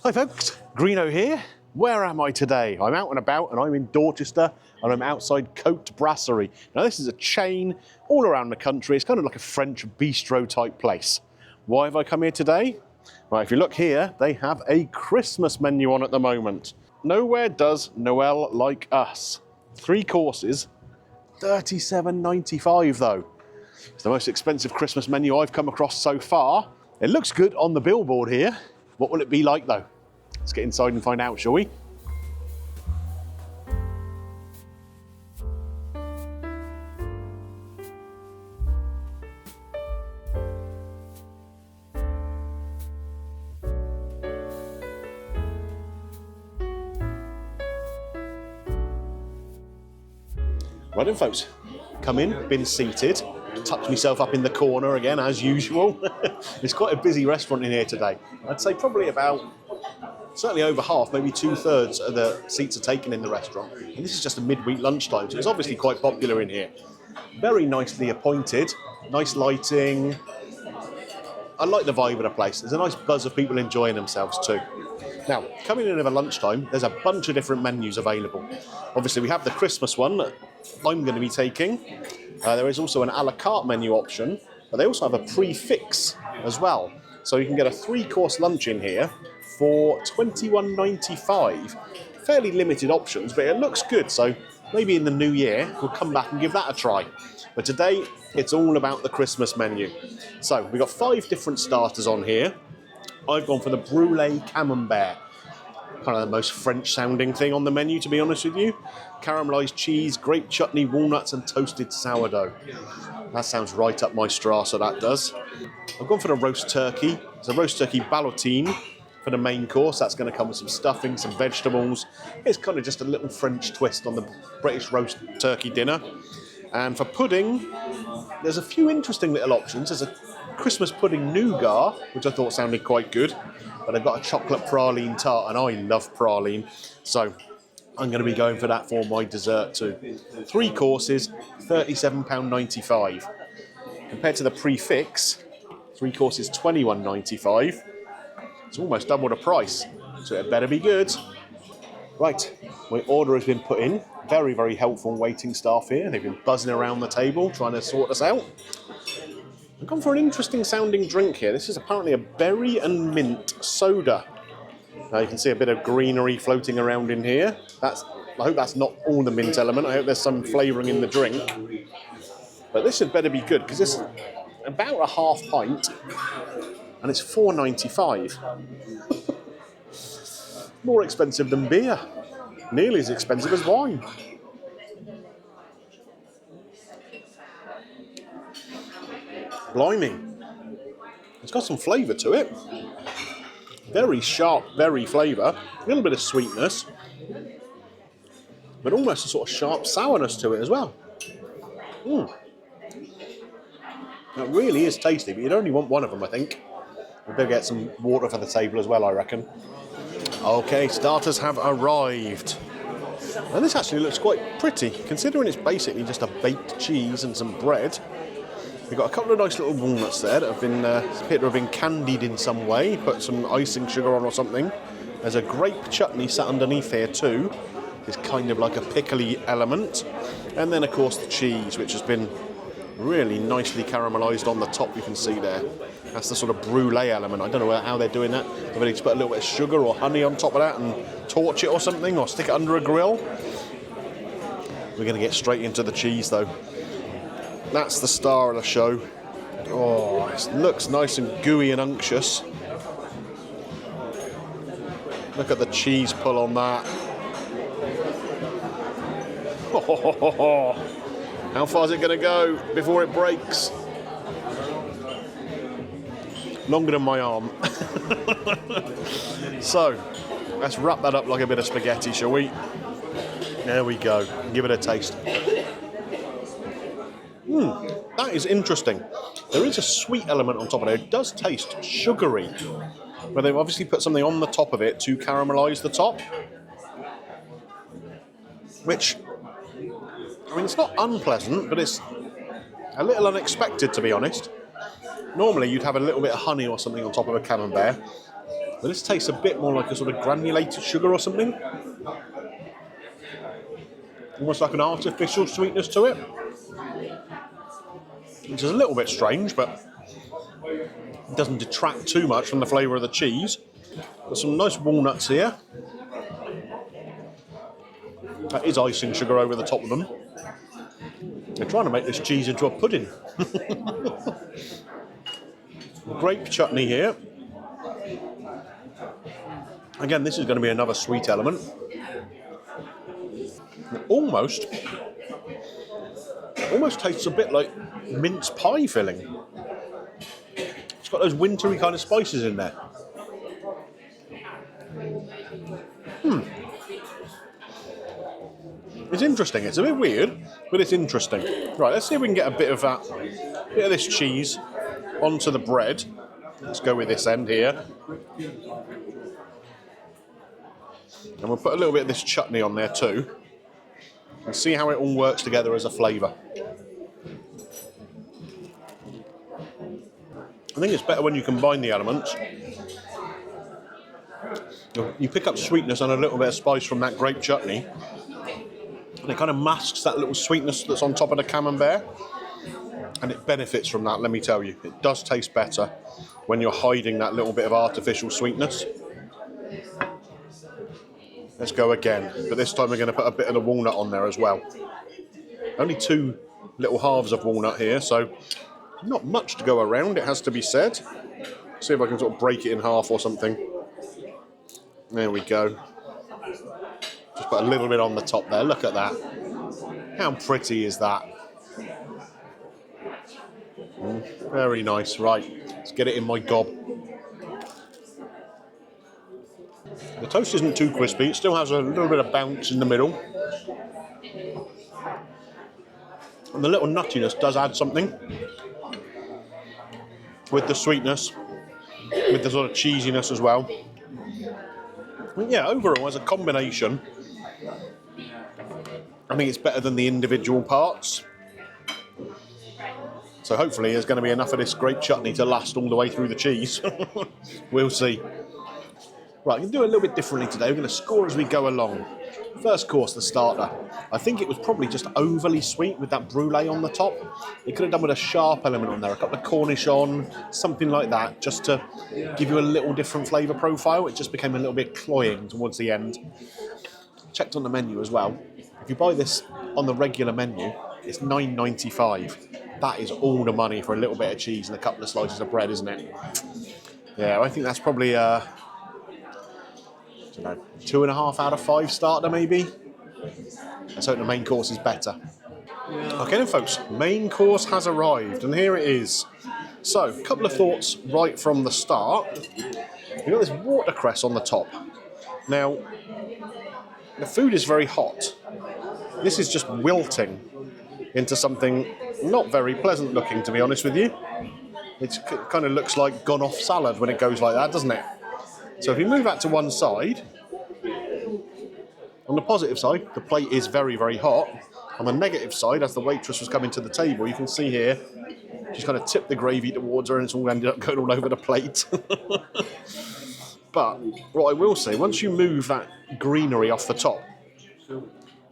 Hi folks, Greeno here. Where am I today? I'm out and about and I'm in Dorchester and I'm outside Côte Brasserie. Now this is a chain all around the country. It's kind of like a French bistro type place. Why have I come here today? Well, if you look here, they have a Christmas menu on at the moment. Nowhere does Noel like us. 3 courses, $37.95 though. It's the most expensive Christmas menu I've come across so far. It looks good on the billboard here. What will it be like though? Let's get inside and find out, shall we? Right then folks, come in, been seated, tucked myself up in the corner again as usual. It's quite a busy restaurant in here today. I'd say probably about, certainly over half, maybe 2/3 of the seats are taken in the restaurant. And this is just a midweek lunchtime, so it's obviously quite popular in here. Very nicely appointed, nice lighting. I like the vibe of the place. There's a nice buzz of people enjoying themselves too. Now, coming in over lunchtime, there's a bunch of different menus available. Obviously, we have the Christmas one that I'm going to be taking. There is also an a la carte menu option, but they also have a prix as well. So you can get a 3-course lunch in here for $21.95. Fairly limited options, but it looks good. So maybe in the new year, we'll come back and give that a try. But today, it's all about the Christmas menu. So we've got 5 different starters on here. I've gone for the Brulee Camembert. Kind of the most French sounding thing on the menu, to be honest with you. Caramelised cheese, grape chutney, walnuts and toasted sourdough. That sounds right up my strata, that does. I've gone for the roast turkey. It's a roast turkey ballotine for the main course. That's going to come with some stuffing, some vegetables. It's kind of just a little French twist on the British roast turkey dinner. And for pudding, there's a few interesting little options. There's a Christmas pudding nougat, which I thought sounded quite good. But I've got a chocolate praline tart, and I love praline. So I'm going to be going for that for my dessert too. 3 courses, £37.95. Compared to the prix, 3 courses, $21.95. It's almost double the price, so it better be good. Right, my order has been put in. Very, very helpful waiting staff here. They've been buzzing around the table trying to sort us out. I've gone for an interesting sounding drink here. This is apparently a berry and mint soda. Now you can see a bit of greenery floating around in here. I hope that's not all the mint element. I hope there's some flavouring in the drink. But this had better be good because it's about a half pint and it's $4.95. More expensive than beer. Nearly as expensive as wine. Blimey. It's got some flavour to it. Very sharp berry flavour. A little bit of sweetness. But almost a sort of sharp sourness to it as well. That really is tasty, but you'd only want one of them, I think. We better get some water for the table as well, I reckon. Okay, starters have arrived. And this actually looks quite pretty, considering it's basically just a baked cheese and some bread. We've got a couple of nice little walnuts there that have been appear to have been candied in some way, put some icing sugar on or something. There's a grape chutney sat underneath here too. It's kind of like a pickly element. And then of course the cheese, which has been really nicely caramelised on the top, you can see there. That's the sort of brulee element. I don't know how they're doing that. Whether they just put a little bit of sugar or honey on top of that and torch it or something, or stick it under a grill. We're going to get straight into the cheese though. That's the star of the show. Oh, it looks nice and gooey and unctuous. Look at the cheese pull on that. How far is it going to go before it breaks? Longer than my arm. So, let's wrap that up like a bit of spaghetti, shall we? There we go. Give it a taste. That is interesting. There is a sweet element on top of it. It does taste sugary. But they've obviously put something on the top of it to caramelise the top. Which, I mean, it's not unpleasant, but it's a little unexpected, to be honest. Normally, you'd have a little bit of honey or something on top of a camembert. But this tastes a bit more like a sort of granulated sugar or something. Almost like an artificial sweetness to it. Which is a little bit strange, but it doesn't detract too much from the flavour of the cheese. Got some nice walnuts here. That is icing sugar over the top of them. They're trying to make this cheese into a pudding. Grape chutney here. Again, this is going to be another sweet element. It almost tastes a bit like mince pie filling. It's got those wintry kind of spices in there. It's interesting. It's a bit weird, but it's interesting. Right, let's see if we can get a bit of this cheese onto the bread. Let's go with this end here. And we'll put a little bit of this chutney on there too. And see how it all works together as a flavour. I think it's better when you combine the elements. You pick up sweetness and a little bit of spice from that grape chutney. And it kind of masks that little sweetness that's on top of the camembert. And it benefits from that, let me tell you. It does taste better when you're hiding that little bit of artificial sweetness. Let's go again. But this time we're going to put a bit of the walnut on there as well. Only 2 little halves of walnut here, so not much to go around, it has to be said. See if I can sort of break it in half or something. There we go. Just put a little bit on the top there. Look at that. How pretty is that? Very nice. Right, let's get it in my gob. The toast isn't too crispy. It still has a little bit of bounce in the middle. And the little nuttiness does add something. With the sweetness. With the sort of cheesiness as well. But yeah, overall, as a combination, I think it's better than the individual parts. So hopefully there's going to be enough of this grape chutney to last all the way through the cheese. We'll see. Right, we can do it a little bit differently today. We're going to score as we go along. First course, the starter. I think it was probably just overly sweet with that brulee on the top. It could have done with a sharp element on there, a couple of Cornish on, something like that, just to give you a little different flavour profile. It just became a little bit cloying towards the end. Checked on the menu as well. If you buy this on the regular menu, it's $9.95. That is all the money for a little bit of cheese and a couple of slices of bread, isn't it? Yeah, I think that's probably I don't know, 2.5 out of 5 starter maybe. Let's hope the main course is better. Okay then folks, main course has arrived and here it is. So, a couple of thoughts right from the start. You've got this watercress on the top. Now, the food is very hot. This is just wilting into something not very pleasant looking, to be honest with you. It kind of looks like gone off salad when it goes like that, doesn't it? So if you move that to one side, on the positive side, the plate is very, very hot. On the negative side, as the waitress was coming to the table, you can see here, she's kind of tipped the gravy towards her and it's all ended up going all over the plate. But what I will say, once you move that greenery off the top,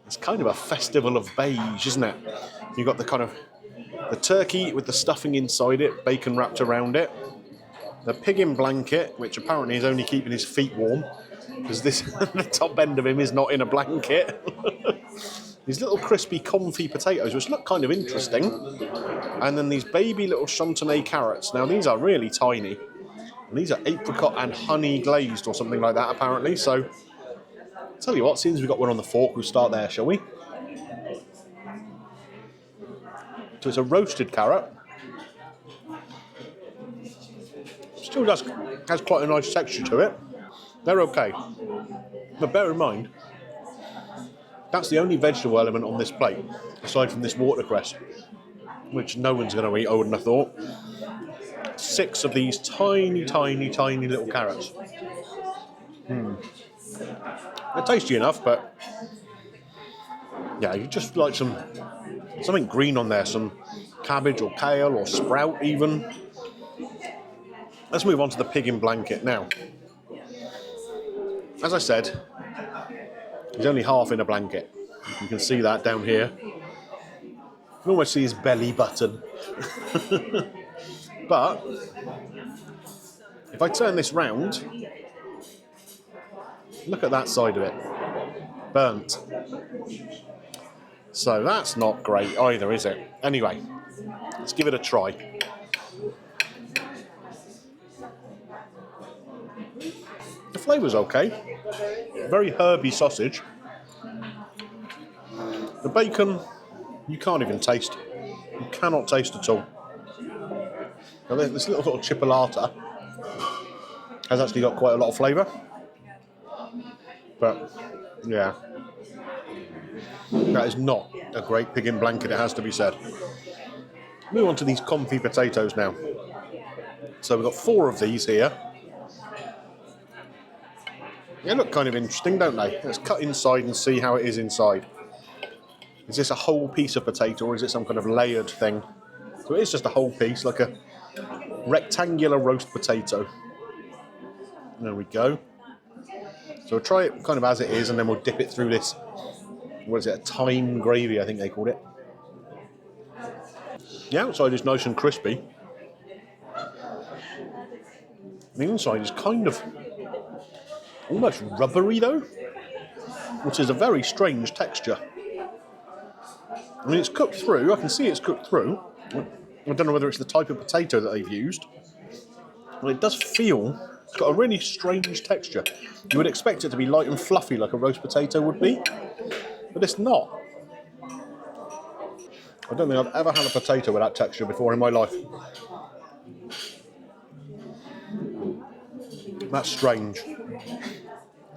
it's kind of a festival of beige, isn't it? You've got the kind of the turkey with the stuffing inside it, bacon wrapped around it. The pig in blanket, which apparently is only keeping his feet warm, because this the top end of him is not in a blanket. These little crispy confit potatoes, which look kind of interesting. And then these baby little chantenay carrots. Now these are really tiny. And these are apricot and honey glazed or something like that apparently. So, tell you what, since we've got one on the fork, we'll start there, shall we? So it's a roasted carrot. Still has quite a nice texture to it. They're okay. But bear in mind, that's the only vegetable element on this plate, aside from this watercress, which no one's going to eat, I wouldn't have thought. 6 of these tiny, tiny, tiny little carrots. They're tasty enough, but yeah, you just like something green on there, some cabbage or kale or sprout even. Let's move on to the pig in blanket now. as I said, he's only half in a blanket. You can see that down here. You can almost see his belly button. But if I turn this round, look at that side of it. Burnt. So that's not great either, is it? Anyway, let's give it a try. The flavour's okay. Very herby sausage. The bacon, you can't even taste. You cannot taste at all. Now, this little sort of chipolata has actually got quite a lot of flavour. But, yeah. That is not a great pig in blanket, it has to be said. Move on to these comfy potatoes now. So we've got 4 of these here. They look kind of interesting, don't they? Let's cut inside and see how it is inside. Is this a whole piece of potato or is it some kind of layered thing? So it is just a whole piece, like a rectangular roast potato. There we go. So we'll try it kind of as it is and then we'll dip it through this, what is it, a thyme gravy, I think they called it. The outside is nice and crispy. The inside is kind of almost rubbery though, which is a very strange texture. I mean, it's cooked through, I can see it's cooked through. I don't know whether it's the type of potato that they've used. But it does feel, it's got a really strange texture. You would expect it to be light and fluffy like a roast potato would be, but it's not. I don't think I've ever had a potato with that texture before in my life. That's strange.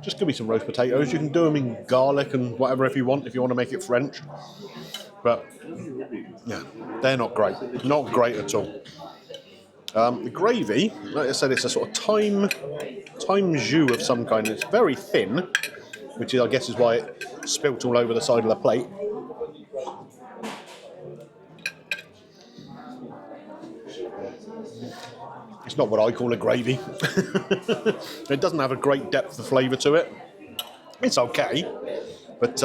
Just give me some roast potatoes. You can do them in garlic and whatever if you want to make it French. But, yeah, they're not great. Not great at all. The gravy, like I said, it's a sort of thyme jus of some kind. It's very thin, which is, I guess is why it spilt all over the side of the plate. It's not what I call a gravy. It doesn't have a great depth of flavour to it. It's okay, but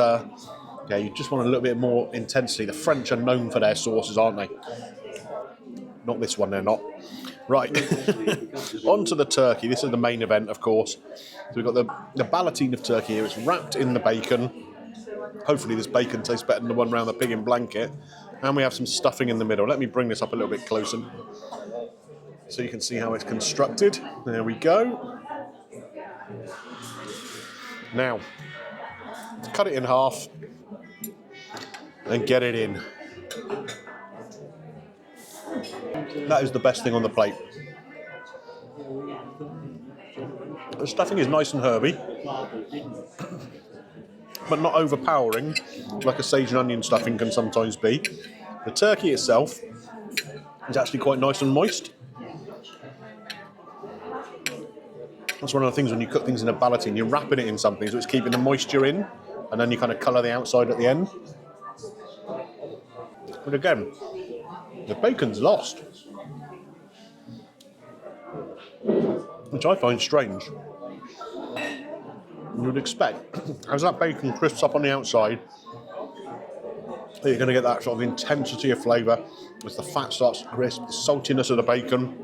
yeah, you just want a little bit more intensity. The French are known for their sauces, aren't they? Not this one, they're not. Right, on to the turkey. This is the main event, of course. So we've got the ballotine of turkey here. It's wrapped in the bacon. Hopefully this bacon tastes better than the one around the pig in blanket. And we have some stuffing in the middle. Let me bring this up a little bit closer so you can see how it's constructed. There we go. Now, cut it in half and get it in. That is the best thing on the plate. The stuffing is nice and herby, but not overpowering like a sage and onion stuffing can sometimes be. The turkey itself is actually quite nice and moist. That's one of the things when you cook things in a ballotine, you're wrapping it in something so it's keeping the moisture in, and then you kind of colour the outside at the end. But again, the bacon's lost, which I find strange. You would expect, as that bacon crisps up on the outside, that you're going to get that sort of intensity of flavour as the fat starts to crisp, the saltiness of the bacon.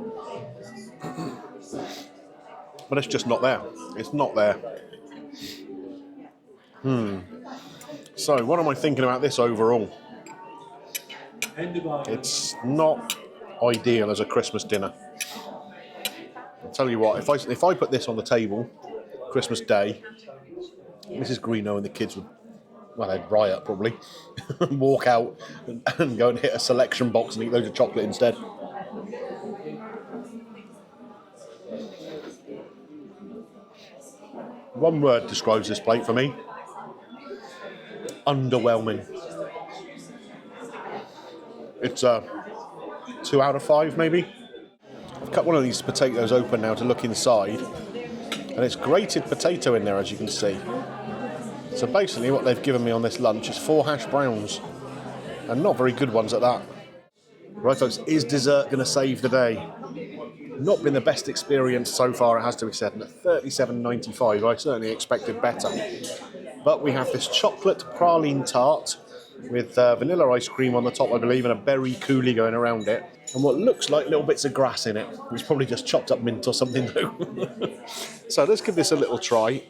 But it's just not there. It's not there. So, what am I thinking about this overall? It's not ideal as a Christmas dinner. I'll tell you what, if I put this on the table, Christmas Day, Mrs. Greeno and the kids would, well, they'd riot probably, and walk out and go and hit a selection box and eat loads of chocolate instead. One word describes this plate for me. Underwhelming. It's 2 out of 5 maybe. I've cut one of these potatoes open now to look inside, and it's grated potato in there, as you can see. So basically what they've given me on this lunch is 4 hash browns, and not very good ones at that. Right folks, is dessert going to save the day? Not been the best experience so far, it has to be said. And at $37.95, I certainly expected better. But we have this chocolate praline tart with vanilla ice cream on the top, I believe, and a berry coulis going around it. And what looks like little bits of grass in it. It's probably just chopped up mint or something though. So let's give this a little try.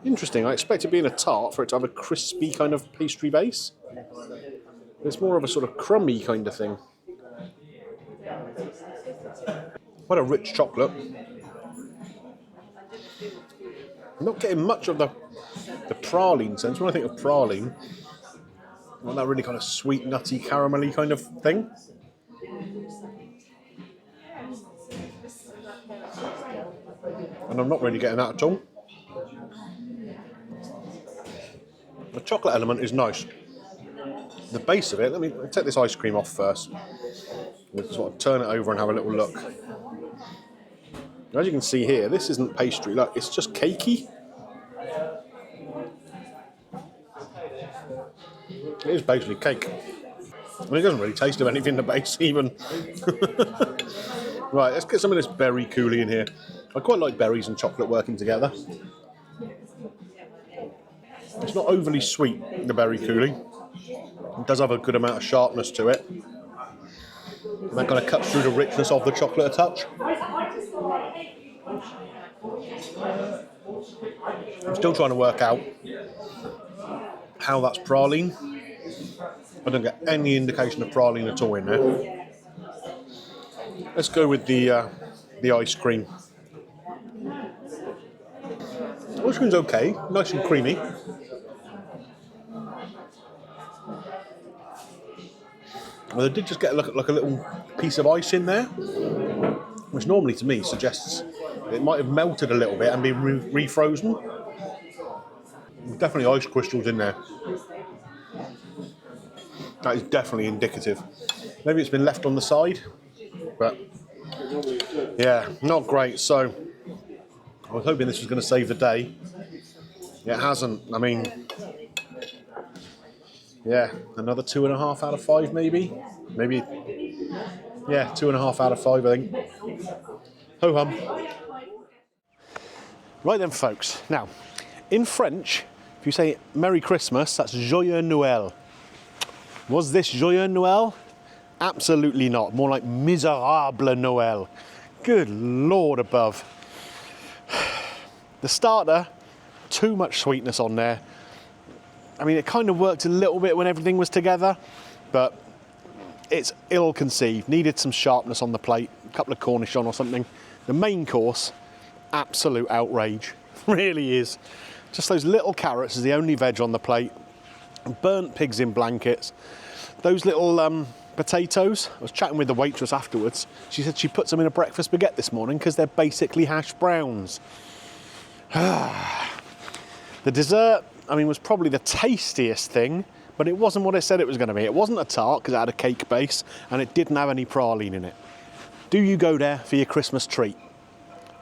Interesting, I expect it being a tart for it to have a crispy kind of pastry base. It's more of a sort of crummy kind of thing. Quite a rich chocolate. I'm not getting much of the praline sense. When I think of praline, I want that really kind of sweet, nutty, caramelly kind of thing. And I'm not really getting that at all. The chocolate element is nice. The base of it, let me take this ice cream off first. We'll sort of turn it over and have a little look. As you can see here, this isn't pastry, look, it's just cakey. It is basically cake. I mean, it doesn't really taste of anything in the base even. Right, let's get some of this berry coulis in here. I quite like berries and chocolate working together. It's not overly sweet, the berry coulis. It does have a good amount of sharpness to it. And that kind of cuts through the richness of the chocolate a touch. I'm still trying to work out how that's praline. I don't get any indication of praline at all in there. Let's go with the ice cream. The ice cream's okay, nice and creamy. Well, I did just get like a little piece of ice in there, which normally to me suggests it might have melted a little bit and been refrozen. There's definitely ice crystals in there. That is definitely indicative. Maybe it's been left on the side, but yeah, not great. So I was hoping this was going to save the day. It hasn't. I mean, yeah, another 2.5 out of 5 maybe. Maybe, yeah, 2.5 out of 5 I think. Ho-hum. Right then folks, now, in French, if you say Merry Christmas, that's Joyeux Noël. Was this Joyeux Noël? Absolutely not. More like Misérable Noël. Good Lord above. The starter, too much sweetness on there. I mean, it kind of worked a little bit when everything was together, but it's ill-conceived. Needed some sharpness on the plate, a couple of cornichons or something. The main course, absolute outrage. Really is. Just those little carrots is the only veg on the plate. Burnt pigs in blankets. Those little potatoes, I was chatting with the waitress afterwards. She said she put some in a breakfast baguette this morning because they're basically hash browns. The dessert, I mean, was probably the tastiest thing, but it wasn't what it said it was going to be. It wasn't a tart because it had a cake base and it didn't have any praline in it. Do you go there for your Christmas treat?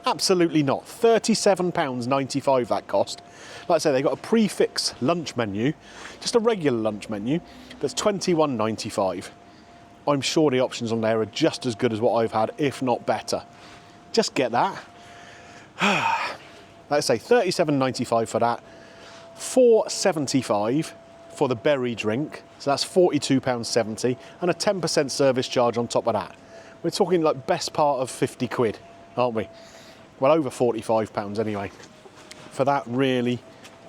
Absolutely not. £37.95 that cost. Like I say, they got a prefix lunch menu, just a regular lunch menu, that's £21.95. I'm sure the options on there are just as good as what I've had, if not better. Just get that. Like I say, £37.95 for that. £4.75 for the berry drink, so that's £42.70, and a 10% service charge on top of that. We're talking like best part of 50 quid, aren't we? Well, over £45 anyway, for that really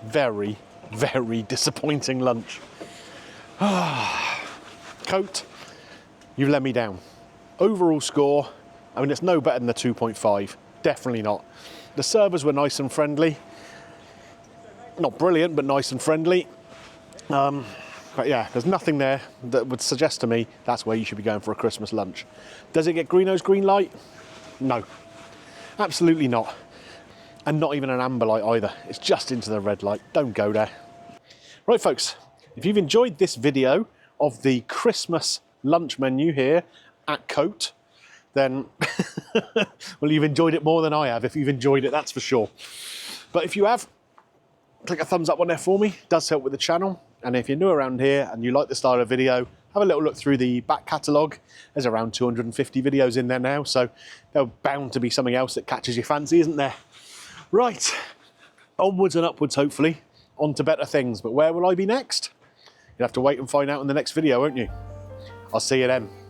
very, very disappointing lunch. Cote, you've let me down. Overall score, I mean, it's no better than the 2.5, definitely not. The servers were nice and friendly. Not brilliant, but nice and friendly. But yeah, there's nothing there that would suggest to me that's where you should be going for a Christmas lunch. Does it get Greeno's green light? No. Absolutely not. And not even an amber light either. It's just into the red light. Don't go there. Right, folks, if you've enjoyed this video of the Christmas lunch menu here at Cote, then, well, you've enjoyed it more than I have, if you've enjoyed it, that's for sure. But if you have, click a thumbs up on there for me. It does help with the channel. And if you're new around here and you like the style of video, have a little look through the back catalogue. There's around 250 videos in there now, so there's bound to be something else that catches your fancy, isn't there? Right, onwards and upwards, hopefully, on to better things. But where will I be next? You'll have to wait and find out in the next video, won't you? I'll see you then.